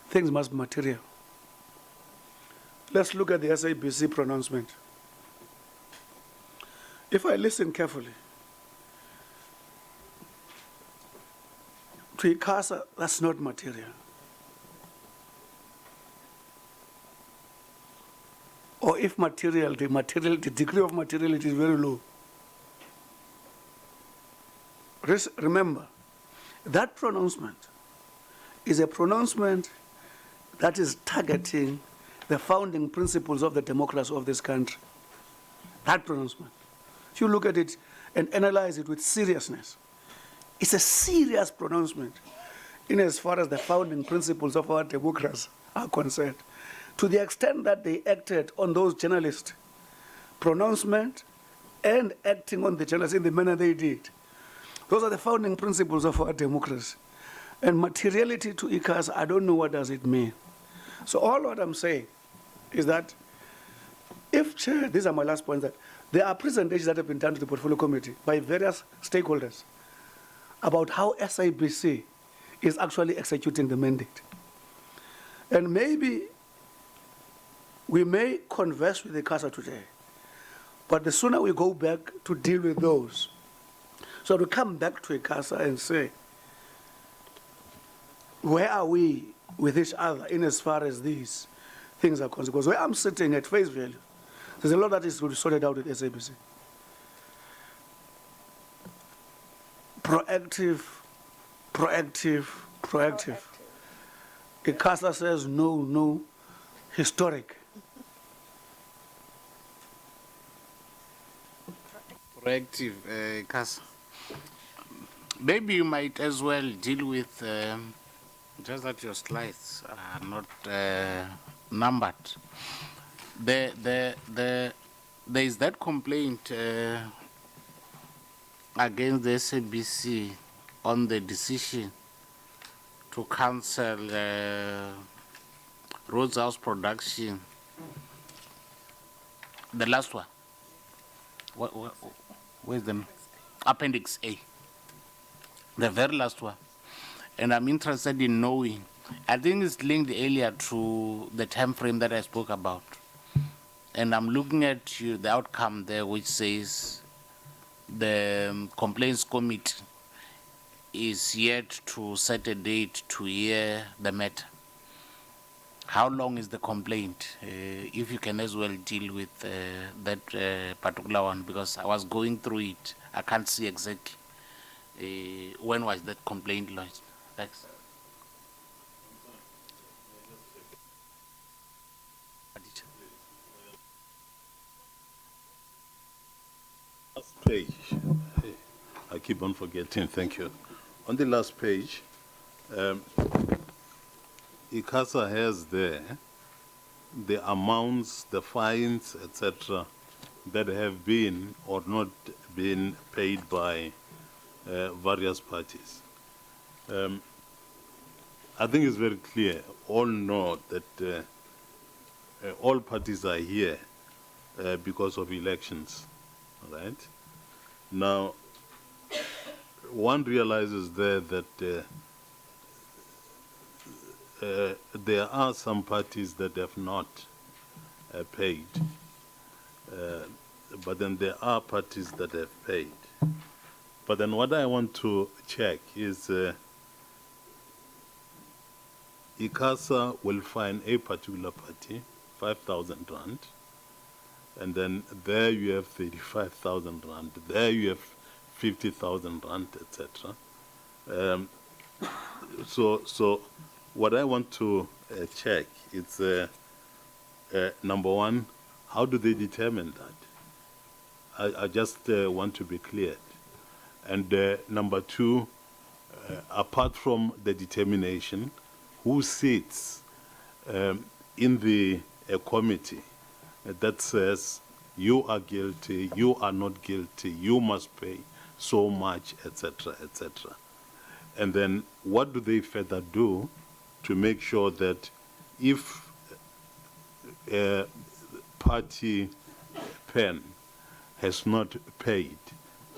Speaker 7: things must be material. Let's look at the SABC pronouncement. If I listen carefully, to ICASA, that's not material. Or if material, the degree of materiality is very low. Remember, that pronouncement is a pronouncement that is targeting the founding principles of the democracy of this country. That pronouncement. If you look at it and analyze it with seriousness, it's a serious pronouncement in as far as the founding principles of our democracy are concerned. To the extent that they acted on those journalists' pronouncement and acting on the journalists in the manner they did. Those are the founding principles of our democracy. And materiality to ICASA, I don't know what does it mean. So all what I'm saying is that if, Chair, these are my last points, that there are presentations that have been done to the Portfolio Committee by various stakeholders about how SABC is actually executing the mandate. And maybe we may converse with ICASA today, but the sooner we go back to deal with those, so to come back to ICASA and say, where are we with each other in as far as these things are concerned? Because where I'm sitting at face value, there's a lot that is to be sorted out with SABC. Proactive. ICASA says no, historic.
Speaker 2: Proactive, ICASA. Maybe you might as well deal with, just that your slides are not numbered. There is that complaint against the SABC on the decision to cancel Rhodes House production. The last one. Where's the Appendix A? The very last one. And I'm interested in knowing, I think it's linked earlier to the time frame that I spoke about. And I'm looking at the outcome there, which says the complaints committee is yet to set a date to hear the matter. How long is the complaint? If you can as well deal with that particular one, because I was going through it. I can't see exactly when was that complaint lodged. Thanks.
Speaker 8: Last page. I keep on forgetting, thank you. On the last page, ICASA has there the amounts, the fines, etc., that have been or not been paid by various parties. I think it's very clear, all know that all parties are here because of elections, all right? Now, one realizes there that there are some parties that have not paid, but then there are parties that have paid. But then what I want to check is ICASA will fine a particular party 5,000 rand, and then there you have 35,000 rand, there you have 50,000 rand, etc. So what I want to check is, number one, how do they determine that? I just want to be clear. And number two, apart from the determination, who sits in the committee that says you are guilty, you are not guilty, you must pay so much, etc., etc. And then what do they further do to make sure that if party pen has not paid,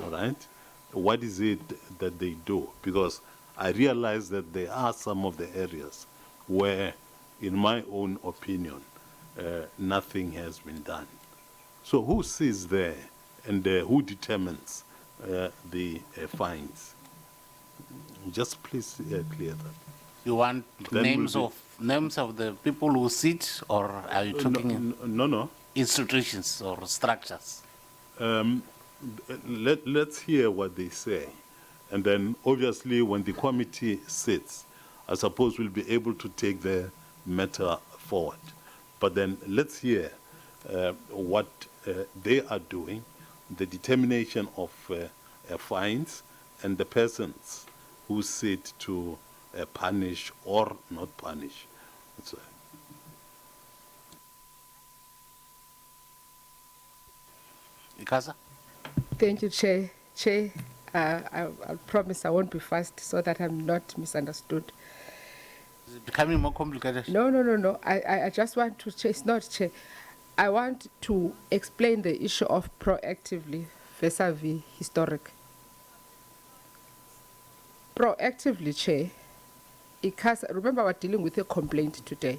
Speaker 8: all right, what is it that they do? Because I realize that there are some of the areas where, in my own opinion, nothing has been done. So who sits there and who determines the fines? Just please clear that.
Speaker 2: You want
Speaker 8: Then
Speaker 2: names
Speaker 8: we'll
Speaker 2: names of the people who sit, or are you talking
Speaker 8: No.
Speaker 2: institutions or structures?
Speaker 8: Let's hear what they say. And then, obviously, when the committee sits, I suppose we'll be able to take the matter forward. But then let's hear what they are doing, the determination of fines, and the persons who sit to punish or not punish. So,
Speaker 2: ICASA?
Speaker 3: Thank you, Chair. Chair, I'll promise I won't be fast so that I'm not misunderstood.
Speaker 2: Is it becoming more complicated?
Speaker 3: No. I just want to, Chair, it's not, Chair. I want to explain the issue of proactively vis-a-vis historic. Proactively, Chair, ICASA, remember we're dealing with a complaint today.